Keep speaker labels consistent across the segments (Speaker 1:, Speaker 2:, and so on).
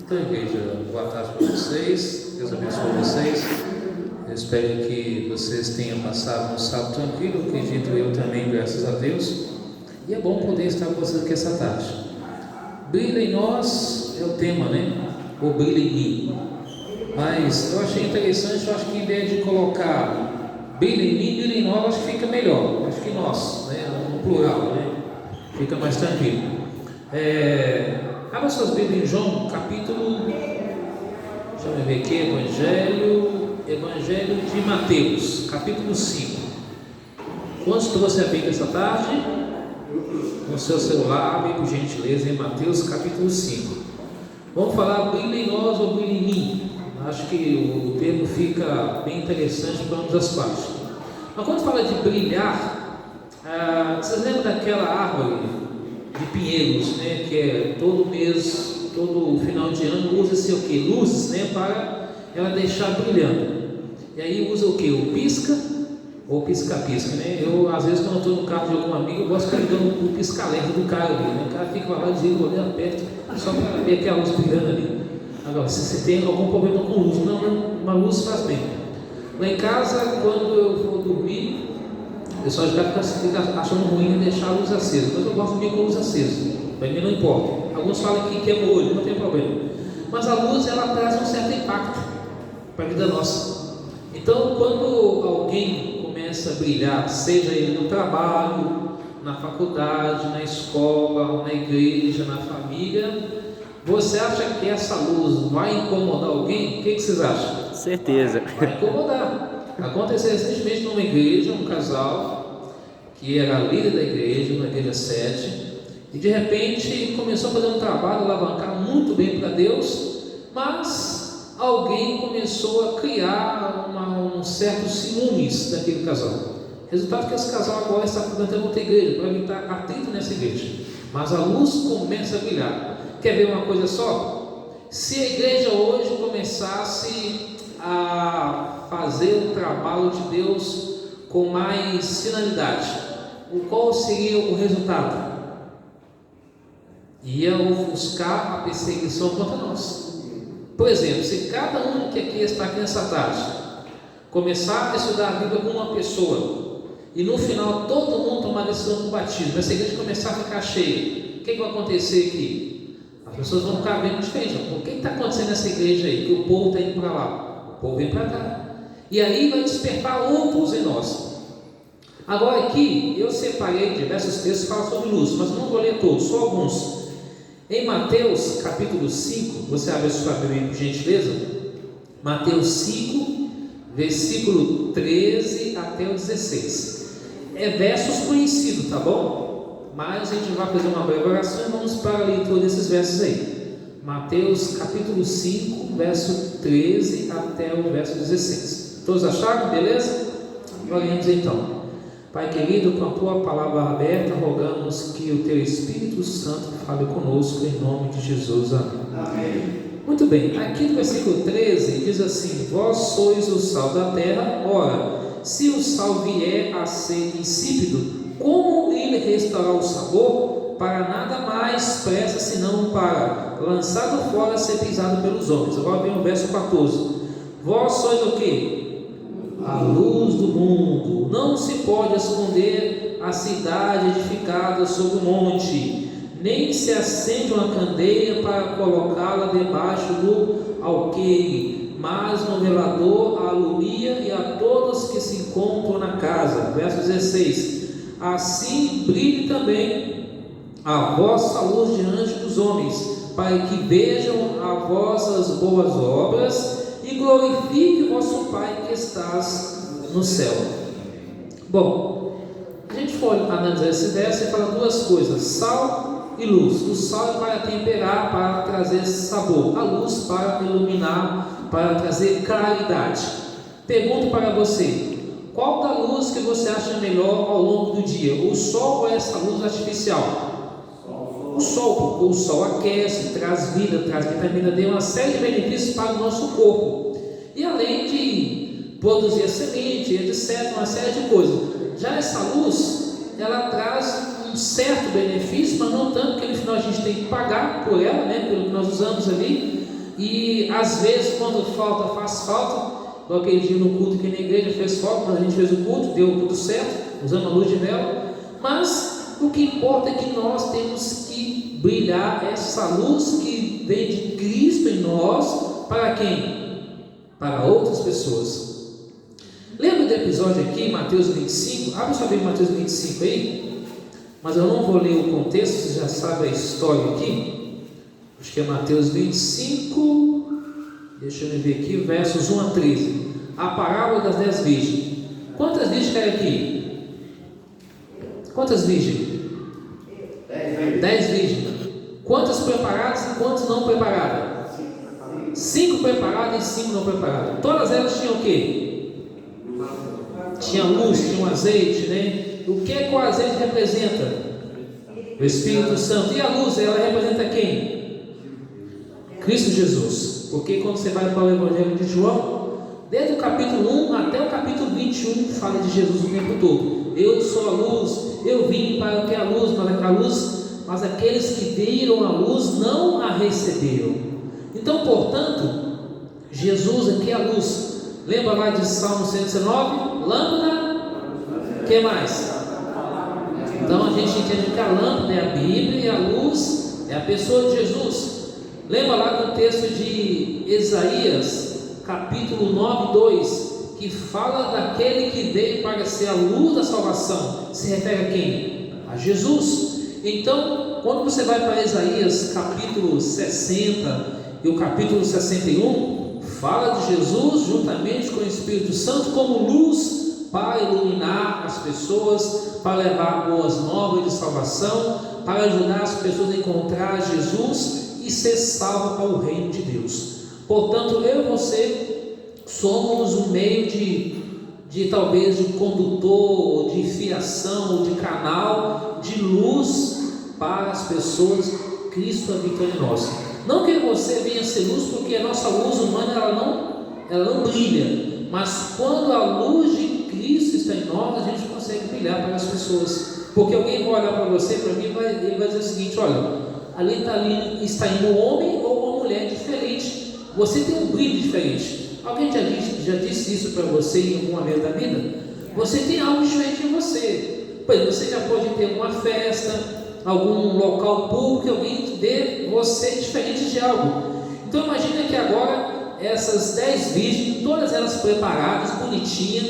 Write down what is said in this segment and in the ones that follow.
Speaker 1: Então, igreja, boa tarde para vocês, Deus abençoe vocês. Eu espero que vocês tenham passado um sábado tranquilo, acredito eu também, graças a Deus. E é bom poder estar com vocês aqui essa tarde. Brilha em nós é o tema, né? Ou brilha em mim. Mas eu achei interessante, eu acho que em vez de colocar brilha em mim, brilha em nós, acho que fica melhor. Acho que nós, né? No plural, né? Fica mais tranquilo. Abra suas Bíblias em João, capítulo, deixa eu ver aqui, Evangelho de Mateus, capítulo 5. Quantos trouxe a Bíblia essa tarde? Com o seu celular, abre por gentileza em Mateus, capítulo 5. Vamos falar brilha em nós ou brilha em mim. Acho que o termo fica bem interessante para ambas as partes. Mas quando fala de brilhar, vocês lembram daquela árvore de pinheiros, né, que é todo mês, todo final de ano usa-se o que? Luzes, né, para ela deixar brilhando. E aí usa o que? O pisca ou pisca-pisca, né? Eu às vezes quando estou no carro de algum amigo, eu gosto de ficar ligando o pisca-alerta do cara ali, né? O cara fica lá dizendo, olhando perto, só para ver aquela luz brilhando ali. Agora, se você tem algum problema com luz, não, uma luz faz bem. Lá em casa, quando eu for dormir, o pessoal já fica achando ruim deixar a luz acesa, mas eu gosto de dormir com a luz acesa, para mim não importa. Alguns falam que queima o olho, não tem problema, mas a luz ela traz um certo impacto para a vida nossa. Então, quando alguém começa a brilhar, seja ele no trabalho, na faculdade, na escola, na igreja, na família, você acha que essa luz vai incomodar alguém? O que vocês acham?
Speaker 2: Certeza.
Speaker 1: Vai incomodar. Aconteceu recentemente numa igreja, um casal que era líder da igreja, uma igreja 7, e de repente começou a fazer um trabalho, alavancar muito bem para Deus, mas alguém começou a criar um certo ciúmes daquele casal. Resultado que esse casal agora está frequentando outra igreja para evitar atrito nessa igreja, mas a luz começa a brilhar. Quer ver uma coisa só? Se a igreja hoje começasse a fazer o trabalho de Deus com mais finalidade, qual seria o resultado? Ia ofuscar a perseguição contra nós. Por exemplo, se cada um que aqui está aqui nessa tarde começar a estudar a Bíblia com uma pessoa e no final todo mundo tomar decisão do batismo, essa igreja começar a ficar cheia, o que vai acontecer aqui? As pessoas vão ficar vendo diferente. O que está acontecendo nessa igreja aí? Que o povo está indo para lá, o povo vem para cá. E aí vai despertar outros em nós. Agora aqui, eu separei diversos textos que falam sobre luz, mas não vou ler todos, só alguns. Em Mateus capítulo 5, você abre a sua Bíblia por gentileza. Mateus 5, versículo 13 até o 16. É versos conhecidos, tá bom? Mas a gente vai fazer uma breve oração e vamos para a leitura desses versos aí. Mateus capítulo 5, verso 13 até o verso 16. Todos acharam? Beleza? Oremos então. Pai querido, com a tua palavra aberta, rogamos que o teu Espírito Santo fale conosco em nome de Jesus. Amém. Amém. Muito bem, aqui no versículo 13 diz assim: vós sois o sal da terra. Ora, se o sal vier a ser insípido, como ele restaurar o sabor? Para nada mais presta senão para, lançado fora, ser pisado pelos homens. Agora vem o verso 14: vós sois o que? A luz do mundo. Não se pode esconder a cidade edificada sobre o monte, nem se acende uma candeia para colocá-la debaixo do alqueire, mas no velador a alumia e a todos que se encontram na casa. Verso 16: assim brilhe também a vossa luz diante dos homens, para que vejam a vossas boas obras e glorifique o vosso Pai que estás no céu. Bom, a gente for analisar esse verso e fala duas coisas: sal e luz. O sal é para temperar, para trazer sabor, a luz para iluminar, para trazer claridade. Pergunto para você: qual da luz que você acha melhor ao longo do dia? O sol ou essa luz artificial? O sol, porque o sol aquece, traz vida, traz vitamina D, uma série de benefícios para o nosso corpo. E além de produzir a semente, etc., uma série de coisas. Já essa luz, ela traz um certo benefício, mas não tanto, porque no final a gente tem que pagar por ela, né, pelo que nós usamos ali. E às vezes, quando falta, faz falta. Igual aquele dia no culto aqui na igreja fez falta, quando a gente fez o culto, deu tudo certo, usando a luz de vela. Mas o que importa é que nós temos que brilhar essa luz que vem de Cristo em nós. Para quem? Para outras pessoas. Lembra do episódio aqui, Mateus 25? Abre só bem Mateus 25 aí. Mas eu não vou ler o contexto, você já sabe a história aqui. Acho que é Mateus 25, deixa eu ver aqui, versos 1 a 13. A parábola das 10 virgens. Quantas virgens caem aqui? Quantas virgens? 10 virgens. Quantas preparadas e quantas não preparadas? 5 preparadas e 5 não preparadas. Todas elas tinham o quê? Tinha luz, tinha um azeite, né? O que o azeite representa? O Espírito Santo. E a luz, ela representa quem? Cristo Jesus. Porque quando você vai para o Evangelho de João, desde o capítulo 1 até o capítulo 21, fala de Jesus o tempo todo. Eu sou a luz, eu vim para que a luz, mas aqueles que viram a luz não a receberam. Então, portanto, Jesus aqui é a luz. Lembra lá de Salmo 119? Lâmpada, o que mais? Então a gente entende que a lâmpada é a Bíblia e a luz é a pessoa de Jesus. Lembra lá do texto de Isaías, capítulo 9, 2, que fala daquele que veio para ser a luz da salvação. Se refere a quem? A Jesus. Então, quando você vai para Isaías, capítulo 60 e o capítulo 61, fala de Jesus juntamente com o Espírito Santo como luz para iluminar as pessoas, para levar boas novas de salvação, para ajudar as pessoas a encontrar Jesus e ser salvo para o reino de Deus. Portanto, eu e você somos um meio de talvez de condutor, de fiação, de canal, de luz para as pessoas. Cristo habita em nós. Não que você venha ser luz, porque a nossa luz humana ela não brilha, mas quando a luz de Cristo está em nós, a gente consegue brilhar para as pessoas. Porque alguém vai olhar para você, para mim, ele vai dizer o seguinte: olha, ali está indo um homem ou uma mulher diferente. Você tem um brilho diferente. Alguém já disse isso para você em alguma vez da vida? Você tem algo diferente em você. Pois você já pode ter uma festa, algum local público que alguém vê você diferente de algo. Então imagina que agora essas 10 virgens, todas elas preparadas, bonitinhas.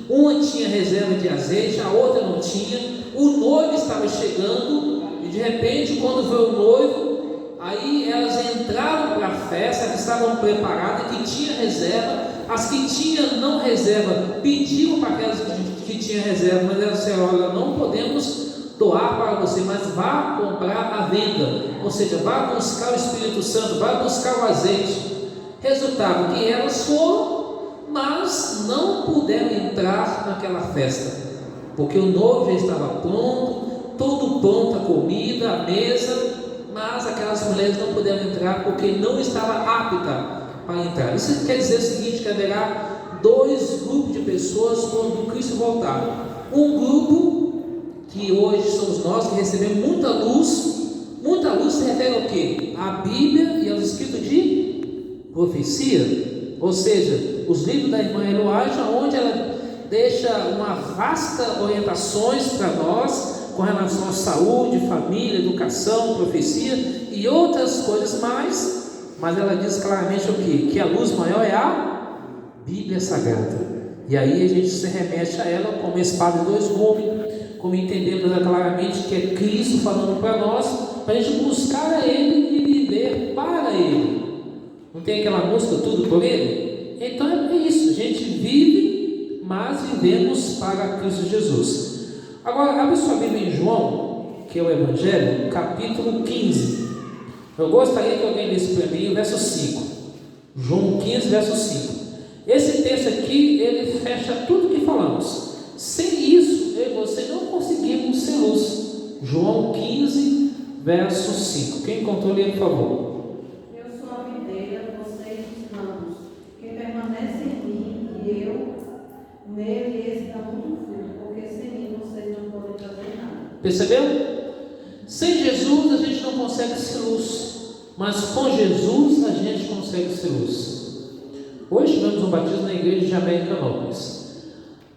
Speaker 1: Uma tinha reserva de azeite, a outra não tinha. O noivo estava chegando e de repente, quando veio o noivo, aí elas entraram para a festa, que estavam preparadas, que tinha reserva. As que tinham não reserva pediram para aquelas que tinham reserva, mas elas disseram: olha, não podemos doar para você, mas vá comprar à venda, ou seja, vá buscar o Espírito Santo, vá buscar o azeite. Resultado, que elas foram, mas não puderam entrar naquela festa, porque o noivo já estava pronto, todo pronto, a comida, a mesa, mas aquelas mulheres não puderam entrar porque não estava apta para entrar. Isso quer dizer o seguinte: que haverá 2 grupos de pessoas quando Cristo voltar. Um grupo que hoje somos nós, que recebemos muita luz. Muita luz se refere ao quê? À Bíblia e aos escritos de profecia, ou seja, os livros da irmã Eloágia, onde ela deixa uma vasta orientações para nós com relação à saúde, família, educação, profecia e outras coisas mais, mas ela diz claramente o quê? Que a luz maior é a Bíblia Sagrada. E aí a gente se remete a ela como espada de 2 gumes, como entendemos claramente que é Cristo falando para nós, para a gente buscar a Ele e viver para Ele. Não tem aquela música Tudo por Ele? Então é isso, a gente vive, mas vivemos para Cristo Jesus. Agora, abre sua Bíblia em João, que é o Evangelho, capítulo 15. Eu gostaria que alguém lesse para mim o verso 5. João 15, verso 5. Esse texto aqui, ele fecha tudo que falamos. Sem isso, eu e você não conseguimos ser luz. João 15, verso 5. Quem encontrou, lê, por favor.
Speaker 2: Eu sou a videira, vocês os ramos. Quem permanece em mim e eu nele, esse dá muito fruto, porque sem mim
Speaker 1: Percebeu? Sem Jesus a gente não consegue ser luz, mas com Jesus a gente consegue ser luz. Hoje tivemos um batismo na igreja de Americanópolis.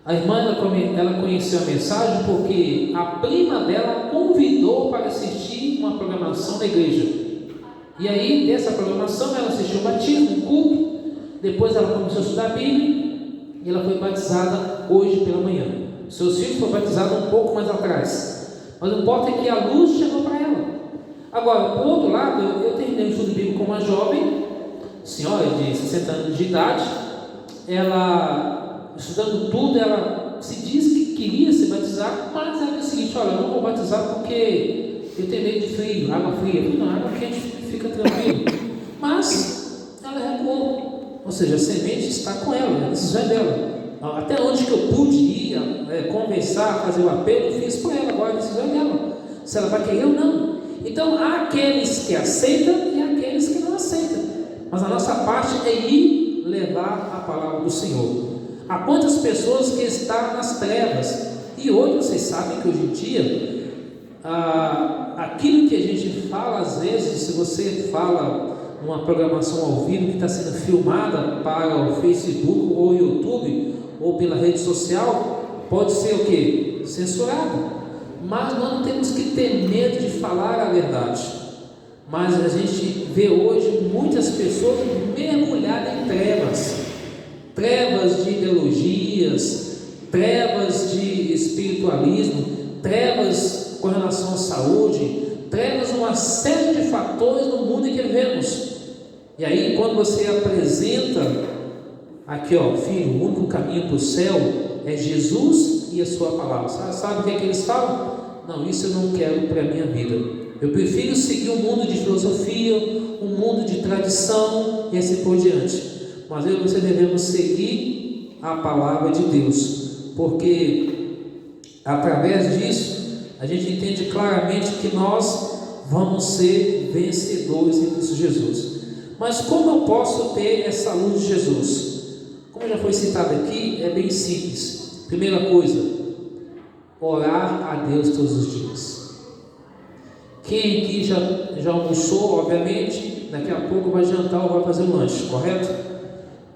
Speaker 1: A irmã ela conheceu a mensagem porque a prima dela convidou para assistir uma programação na igreja. E aí, dessa programação, ela assistiu o batismo, um culto. Depois ela começou a estudar a Bíblia e ela foi batizada hoje pela manhã. Seus filhos foram batizados um pouco mais atrás. Mas o importa é que a luz chegou para ela. Agora, por outro lado, eu terminei o estudo bíblico com uma jovem, senhora de 60 anos de idade. Ela, estudando tudo, ela se diz que queria se batizar, mas ela disse o seguinte: olha, eu não vou batizar porque eu tenho medo de frio, água fria. Eu falei: não, água quente fica tranquilo. Mas ela recuou, ou seja, a semente está com ela, a decisão é dela. Até onde que eu pude ir, conversar, fazer o apelo, eu fiz para ela. Agora a decisão é dela, se ela vai querer ou não. Então há aqueles que aceitam e aqueles que não aceitam, mas a nossa parte é ir levar a palavra do Senhor. Há quantas pessoas que estão nas trevas, e hoje vocês sabem que hoje em dia aquilo que a gente fala, às vezes, se você fala uma programação ao vivo que está sendo filmada para o Facebook ou o YouTube ou pela rede social, pode ser o quê? Censurado. Mas nós não temos que ter medo de falar a verdade. Mas a gente vê hoje muitas pessoas mergulhadas em trevas de ideologias, trevas de espiritualismo, trevas com relação à saúde, trevas, uma série de fatores no mundo em que vivemos. E aí, quando você apresenta aqui, filho, o único caminho para o céu é Jesus e a sua palavra. Sabe o que é que eles falam? Não, isso eu não quero para a minha vida. Eu prefiro seguir um mundo de filosofia, um mundo de tradição e assim por diante. Mas eu e você devemos seguir a palavra de Deus, porque através disso a gente entende claramente que nós vamos ser vencedores em Cristo Jesus. Mas como eu posso ter essa luz de Jesus? Como já foi citado aqui, é bem simples. Primeira coisa, orar a Deus todos os dias. Quem aqui já almoçou, obviamente, daqui a pouco vai jantar ou vai fazer um lanche, correto?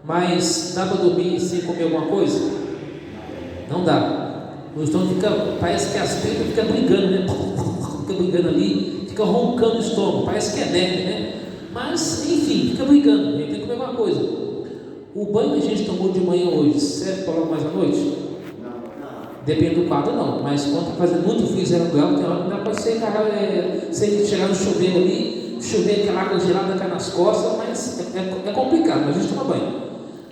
Speaker 1: Mas dá para dormir sem comer alguma coisa? Não dá. O estômago parece que as tripas ficam brigando, né? Fica brigando ali, fica roncando o estômago, parece que é neve, né? Mas, enfim, fica brigando, a gente tem que comer alguma coisa. O banho que a gente tomou de manhã hoje, serve para logo mais à noite? Depende do quadro, não. Mas quando está fazendo muito frio, 0 graus, tem hora que dá para você sem chegar no chuveiro ali, chover aquela água gelada cai nas costas, mas é complicado, mas a gente toma banho.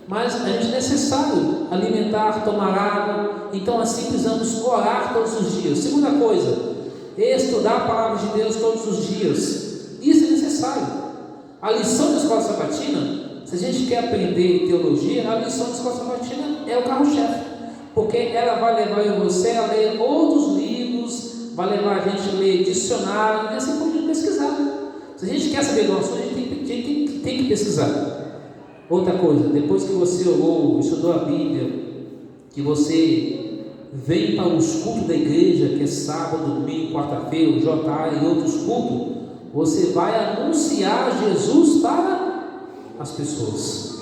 Speaker 1: Mas a gente é necessário alimentar, tomar água. Então assim precisamos orar todos os dias. Segunda coisa, estudar a palavra de Deus todos os dias. Isso é necessário. A lição da escola sabatina, se a gente quer aprender teologia, a lição da escola sabatina é o carro-chefe, porque ela vai levar você a ler outros livros, vai levar a gente a ler dicionário, e assim por diante, pesquisar. Se a gente quer saber do assunto, a gente tem que pesquisar. Outra coisa, depois que você orou, estudou a Bíblia, que você vem para os cultos da igreja, que é sábado, domingo, quarta-feira, o JA e outros cultos, você vai anunciar Jesus para as pessoas.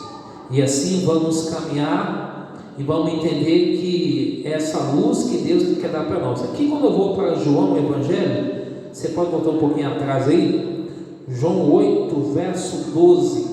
Speaker 1: E assim vamos caminhar e vamos entender que essa luz que Deus quer dar para nós. Aqui, quando eu vou para João, o Evangelho, você pode voltar um pouquinho atrás aí, João 8, verso 12.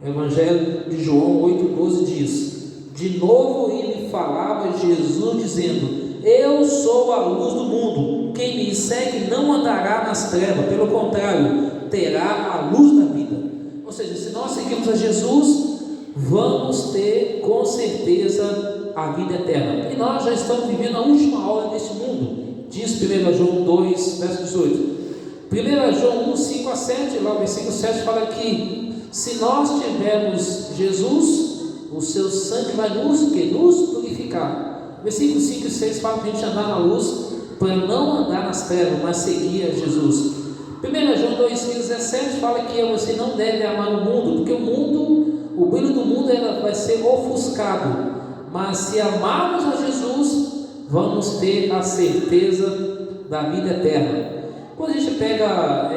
Speaker 1: Evangelho de João 8,12 diz: de novo ele falava Jesus dizendo: eu sou a luz do mundo, quem me segue não andará nas trevas, pelo contrário, terá a luz da vida. Ou seja, se nós seguirmos a Jesus, vamos ter com certeza a vida eterna. E nós já estamos vivendo a última hora desse mundo, diz 1 João 2, verso 18. 1 João 1, 5 a 7, lá o versículo 7 fala que se nós tivermos Jesus, o seu sangue vai nos purificar. Versículo 5 e 6 fala para a gente andar na luz, para não andar nas trevas, mas seguir a Jesus. 1 João 2,17 fala que você não deve amar o mundo, porque o brilho do mundo vai ser ofuscado. Mas se amarmos a Jesus, vamos ter a certeza da vida eterna. Quando a gente pega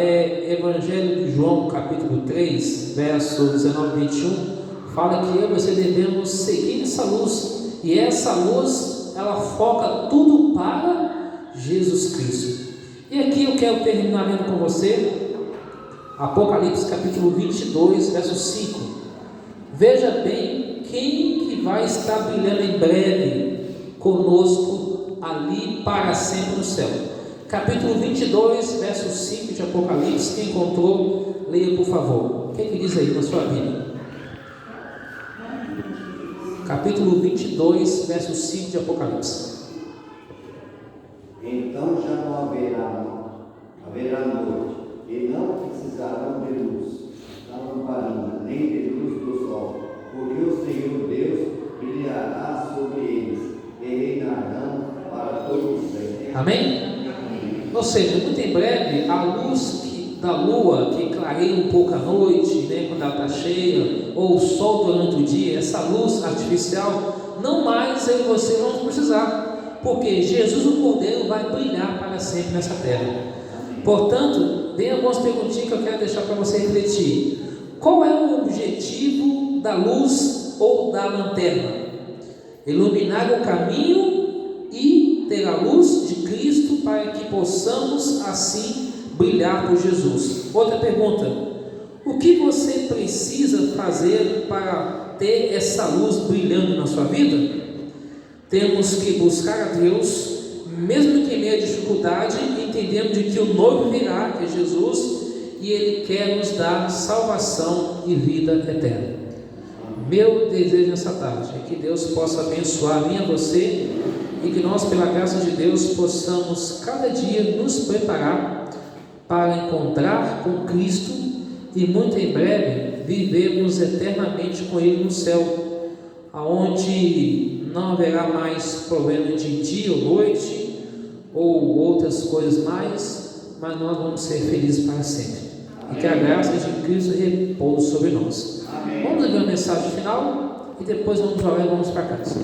Speaker 1: Evangelho de João, capítulo 3, verso 19 e 21, fala que eu e você devemos seguir essa luz, e essa luz, ela foca tudo para Jesus Cristo. E aqui eu quero terminar lendo com você Apocalipse capítulo 22, verso 5. Veja bem quem que vai estar brilhando em breve conosco ali para sempre no céu. Capítulo 22, verso 5 de Apocalipse. Quem encontrou, leia por favor. O que diz aí na sua Bíblia? Capítulo 22, verso 5 de Apocalipse.
Speaker 3: Então já não haverá noite, e não precisarão de luz da lamparina, nem de luz do sol, porque o Senhor Deus brilhará sobre eles, e reinarão para todos sempre.
Speaker 1: Amém? Ou seja, muito em breve, a luz da lua que clareia um pouco a noite, né, quando ela está cheia, ou o sol durante o dia, essa luz artificial, não mais eu e você vamos precisar, porque Jesus o Cordeiro vai brilhar para sempre nessa terra. Portanto, tem algumas perguntinhas que eu quero deixar para você refletir. Qual é o objetivo da luz ou da lanterna? Iluminar o caminho e ter a luz de Cristo para que possamos assim brilhar por Jesus. Outra pergunta: o que você precisa fazer para ter essa luz brilhando na sua vida? Temos que buscar a Deus, mesmo que em meio à dificuldade, entendendo de que o noivo virá, que é Jesus, e Ele quer nos dar salvação e vida eterna. Meu desejo nessa tarde é que Deus possa abençoar a mim e a você, e que nós, pela graça de Deus, possamos cada dia nos preparar para encontrar com Cristo e muito em breve vivermos eternamente com Ele no céu, aonde não haverá mais problema de dia ou noite ou outras coisas mais, mas nós vamos ser felizes para sempre. E que a graça de Cristo repouse sobre nós. Amém. Vamos ler uma mensagem final e depois vamos orar e vamos para casa.